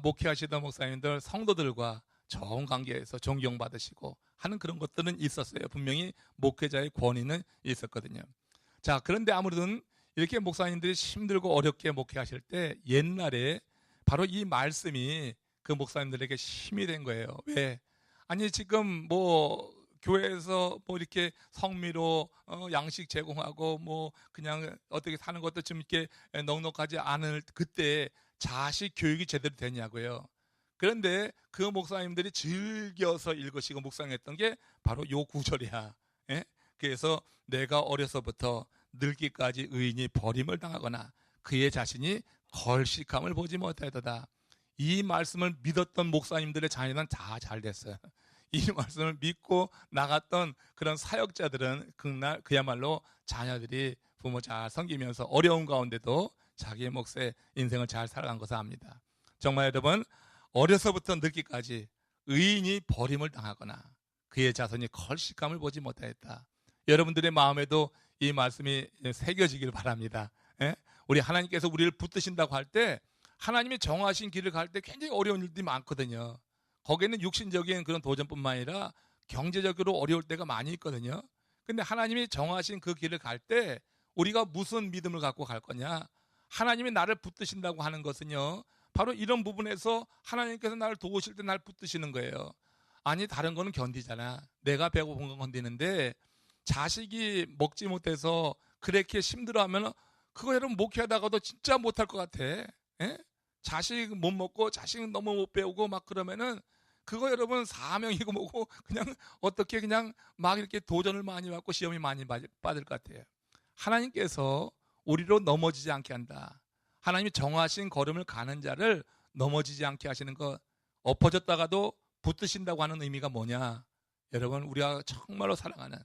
목회하시던 목사님들 성도들과 좋은 관계에서 존경받으시고 하는 그런 것들은 있었어요. 분명히 목회자의 권위는 있었거든요. 자, 그런데 아무래도 이렇게 목사님들이 힘들고 어렵게 목회하실 때 옛날에 바로 이 말씀이 그 목사님들에게 힘이 된 거예요. 왜? 아니 지금 뭐 교회에서 뭐 이렇게 성미로 양식 제공하고 뭐 그냥 어떻게 사는 것도 좀 이렇게 넉넉하지 않을 그때 자식 교육이 제대로 되냐고요. 그런데 그 목사님들이 즐겨서 읽으시고 묵상했던 게 바로 요 구절이야. 예? 그래서 내가 어려서부터 늙기까지 의인이 버림을 당하거나 그의 자신이 걸식함을 보지 못하였도다. 이 말씀을 믿었던 목사님들의 자녀는 다 잘 됐어요. 이 말씀을 믿고 나갔던 그런 사역자들은 그야말로 자녀들이 부모 잘 섬기면서 어려운 가운데도 자기의 몫의 인생을 잘 살아간 것을 압니다. 정말 여러분 어려서부터 늙기까지 의인이 버림을 당하거나 그의 자손이 걸식감을 보지 못하였다. 여러분들의 마음에도 이 말씀이 새겨지길 바랍니다. 예? 우리 하나님께서 우리를 붙드신다고 할 때 하나님이 정하신 길을 갈 때 굉장히 어려운 일들이 많거든요. 거기에는 육신적인 그런 도전뿐만 아니라 경제적으로 어려울 때가 많이 있거든요. 근데 하나님이 정하신 그 길을 갈 때 우리가 무슨 믿음을 갖고 갈 거냐? 하나님이 나를 붙드신다고 하는 것은요, 바로 이런 부분에서 하나님께서 나를 도우실 때 나를 붙드시는 거예요. 아니 다른 거는 견디잖아. 내가 배고픈 건 견디는데 자식이 먹지 못해서 그렇게 힘들어하면 그거 여러분 목회하다가도 진짜 못할 것 같아. 예? 자식 못 먹고 자식 너무 못 배우고 막 그러면은 그거 여러분 사명이고 뭐고 그냥 어떻게 그냥 막 이렇게 도전을 많이 받고 시험이 많이 받을 것 같아요. 하나님께서 우리로 넘어지지 않게 한다. 하나님이 정하신 걸음을 가는 자를 넘어지지 않게 하시는 것, 엎어졌다가도 붙드신다고 하는 의미가 뭐냐? 여러분, 우리가 정말로 사랑하는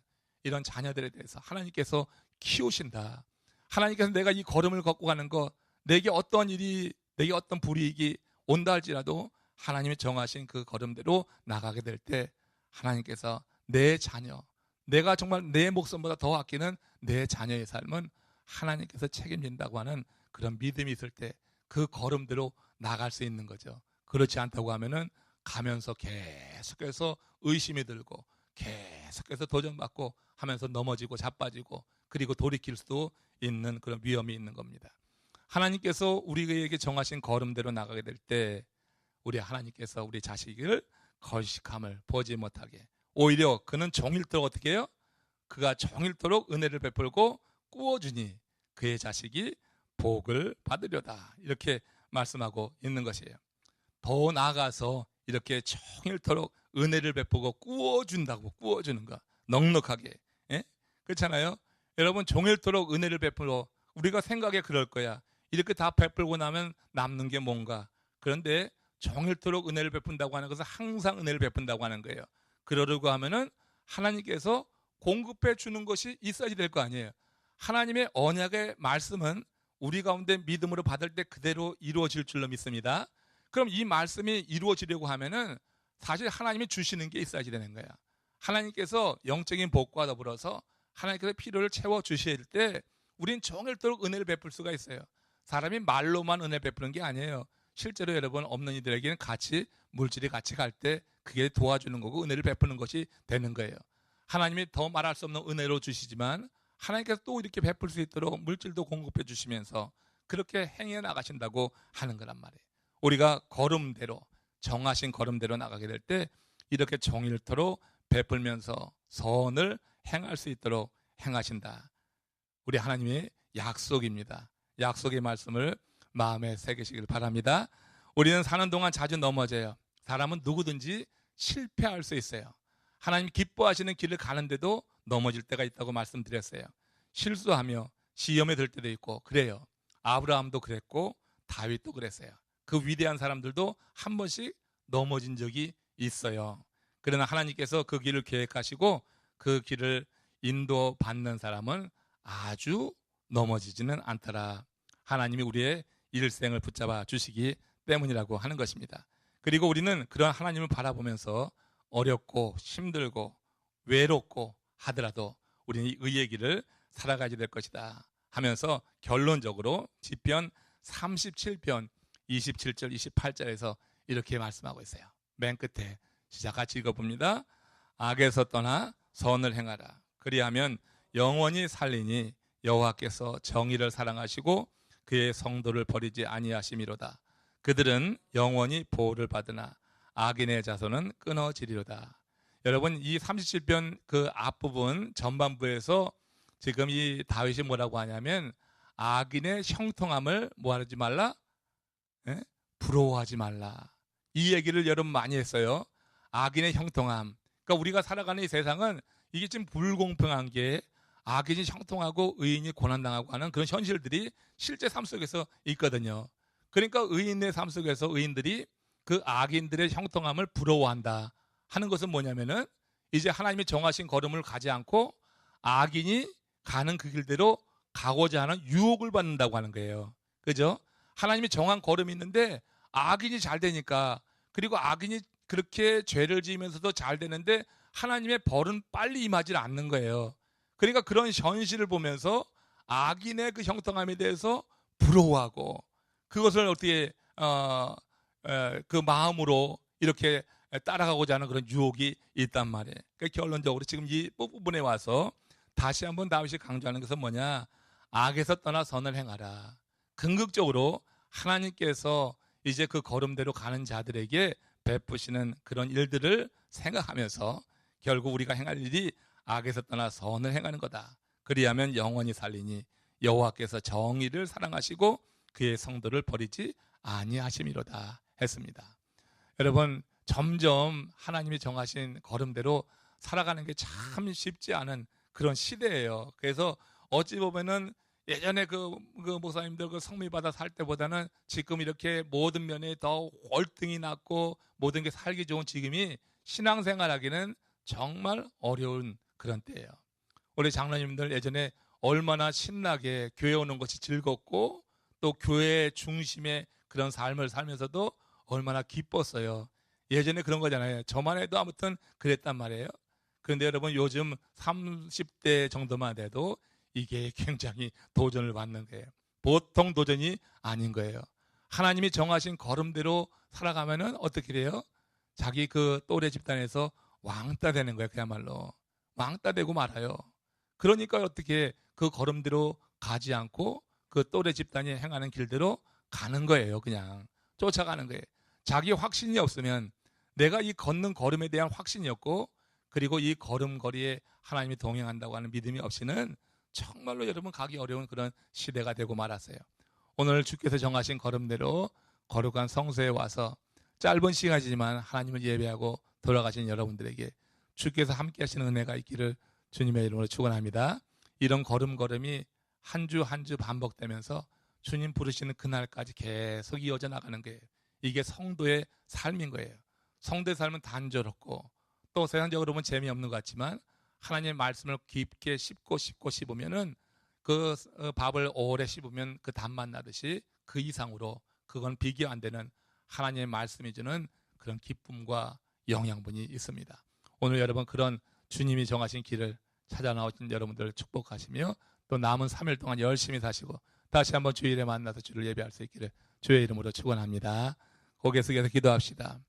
이런 자녀들에 대해서 하나님께서 키우신다. 하나님께서 내가 이 걸음을 걷고 가는 것, 내게 어떤 일이, 내게 어떤 불이익이 온다 할지라도 하나님이 정하신 그 걸음대로 나가게 될 때 하나님께서 내 자녀, 내가 정말 내 목숨보다 더 아끼는 내 자녀의 삶은 하나님께서 책임진다고 하는 그런 믿음이 있을 때 그 걸음대로 나갈 수 있는 거죠. 그렇지 않다고 하면은 가면서 계속해서 의심이 들고 계속해서 도전받고 하면서 넘어지고 자빠지고 그리고 돌이킬 수도 있는 그런 위험이 있는 겁니다. 하나님께서 우리에게 정하신 걸음대로 나가게 될 때 우리 하나님께서 우리 자식을 거식함을 보지 못하게, 오히려 그는 종일토록 어떻게 해요? 그가 종일토록 은혜를 베풀고 꾸어주니 그의 자식이 복을 받으려다, 이렇게 말씀하고 있는 것이에요. 더 나아가서 이렇게 종일토록 은혜를 베푸고 꾸어준다고, 꾸어주는 거 넉넉하게, 예? 그렇잖아요. 여러분, 종일토록 은혜를 베풀어, 우리가 생각에 그럴 거야. 이렇게 다 베풀고 나면 남는 게 뭔가. 그런데 종일토록 은혜를 베푼다고 하는 것은 항상 은혜를 베푼다고 하는 거예요. 그러려고 하면은 하나님께서 공급해 주는 것이 있어야지 될 거 아니에요. 하나님의 언약의 말씀은 우리 가운데 믿음으로 받을 때 그대로 이루어질 줄로 믿습니다. 그럼 이 말씀이 이루어지려고 하면은 사실 하나님이 주시는 게 있어야지 되는 거야. 하나님께서 영적인 복과 더불어서 하나님께서 필요를 채워 주실 때 우린 종일토록 은혜를 베풀 수가 있어요. 사람이 말로만 은혜 베푸는 게 아니에요. 실제로 여러분, 없는 이들에게는 같이, 물질이 같이 갈 때 그게 도와주는 거고 은혜를 베푸는 것이 되는 거예요. 하나님이 더 말할 수 없는 은혜로 주시지만 하나님께서 또 이렇게 베풀 수 있도록 물질도 공급해 주시면서 그렇게 행해 나가신다고 하는 거란 말이에요. 우리가 걸음대로, 정하신 걸음대로 나가게 될 때 이렇게 종일토록 베풀면서 선을 행할 수 있도록 행하신다. 우리 하나님의 약속입니다. 약속의 말씀을 마음에 새기시길 바랍니다. 우리는 사는 동안 자주 넘어져요. 사람은 누구든지 실패할 수 있어요. 하나님 기뻐하시는 길을 가는데도 넘어질 때가 있다고 말씀드렸어요. 실수하며 시험에 들 때도 있고 그래요. 아브라함도 그랬고 다윗도 그랬어요. 그 위대한 사람들도 한 번씩 넘어진 적이 있어요. 그러나 하나님께서 그 길을 계획하시고 그 길을 인도받는 사람은 아주 넘어지지는 않더라. 하나님이 우리의 일생을 붙잡아 주시기 때문이라고 하는 것입니다. 그리고 우리는 그런 하나님을 바라보면서 어렵고 힘들고 외롭고 하더라도 우리는 의의 길을 살아가야 될 것이다 하면서 결론적으로 시편 37편 27절 28절에서 이렇게 말씀하고 있어요. 맨 끝에 시작 같이 읽어봅니다. 악에서 떠나 선을 행하라. 그리하면 영원히 살리니 여호와께서 정의를 사랑하시고 그의 성도를 버리지 아니하심이로다. 그들은 영원히 보호를 받으나 악인의 자손은 끊어지리로다. 여러분, 이 37편 그 앞부분 전반부에서 지금 이 다윗이 뭐라고 하냐면 악인의 형통함을 뭐하지 말라? 예? 부러워하지 말라. 이 얘기를 여러분 많이 했어요. 악인의 형통함. 그러니까 우리가 살아가는 이 세상은 이게 지금 불공평한 게 악인이 형통하고 의인이 고난당하고 하는 그런 현실들이 실제 삶 속에서 있거든요. 그러니까 의인의 삶 속에서 의인들이 그 악인들의 형통함을 부러워한다 하는 것은 뭐냐면은 이제 하나님이 정하신 걸음을 가지 않고 악인이 가는 그 길대로 가고자 하는 유혹을 받는다고 하는 거예요. 그죠? 하나님이 정한 걸음이 있는데 악인이 잘 되니까, 그리고 악인이 그렇게 죄를 지으면서도 잘 되는데 하나님의 벌은 빨리 임하지 않는 거예요. 그러니까 그런 현실을 보면서 악인의 그 형통함에 대해서 부러워하고 그것을 어떻게 그 마음으로 이렇게 따라가고자 하는 그런 유혹이 있단 말이에요. 그러니까 결론적으로 지금 이 부분에 와서 다시 한번 다윗이 강조하는 것은 뭐냐? 악에서 떠나 선을 행하라. 궁극적으로 하나님께서 이제 그 걸음대로 가는 자들에게 베푸시는 그런 일들을 생각하면서 결국 우리가 행할 일이 악에서 떠나 선을 행하는 거다. 그리하면 영원히 살리니 여호와께서 정의를 사랑하시고 그의 성도를 버리지 아니하심이로다 했습니다. 여러분, 점점 하나님이 정하신 걸음대로 살아가는 게 참 쉽지 않은 그런 시대예요. 그래서 어찌 보면은 예전에 그 목사님들 그 성미 받아 살 때보다는 지금 이렇게 모든 면에 더 월등히 낫고 모든 게 살기 좋은 지금이 신앙생활하기는 정말 어려운 그런 때예요. 우리 장로님들 예전에 얼마나 신나게 교회 오는 것이 즐겁고 또 교회 중심의 그런 삶을 살면서도 얼마나 기뻤어요. 예전에 그런 거잖아요. 저만 해도 아무튼 그랬단 말이에요. 그런데 여러분, 요즘 30대 정도만 돼도 이게 굉장히 도전을 받는 거예요. 보통 도전이 아닌 거예요. 하나님이 정하신 걸음대로 살아가면은 어떻게 돼요? 자기 그 또래 집단에서 왕따 되는 거예요. 그야말로 왕따 되고 말아요. 그러니까 어떻게 그 걸음대로 가지 않고 그 또래 집단이 행하는 길대로 가는 거예요. 그냥 쫓아가는 거예요. 자기 확신이 없으면, 내가 이 걷는 걸음에 대한 확신이 없고, 그리고 이 걸음걸이에 하나님이 동행한다고 하는 믿음이 없이는 정말로 여러분 가기 어려운 그런 시대가 되고 말았어요. 오늘 주께서 정하신 걸음대로 거룩한 성소에 와서 짧은 시간이지만 하나님을 예배하고 돌아가신 여러분들에게 주께서 함께 하시는 은혜가 있기를 주님의 이름으로 축원합니다. 이런 걸음걸음이 한 주 한 주 반복되면서 주님 부르시는 그날까지 계속 이어져 나가는 거예요. 이게 성도의 삶인 거예요. 성도의 삶은 단조롭고 또 세상적으로 보면 재미없는 것 같지만 하나님의 말씀을 깊게 씹으면은 그 밥을 오래 씹으면 그 단맛 나듯이 그 이상으로, 그건 비교 안 되는 하나님의 말씀이 주는 그런 기쁨과 영양분이 있습니다. 오늘 여러분, 그런 주님이 정하신 길을 찾아 나오신 여러분들 축복하시며 또 남은 3일 동안 열심히 사시고 다시 한번 주일에 만나서 주를 예배할 수 있기를 주의 이름으로 축원합니다. 고개 숙여서 기도합시다.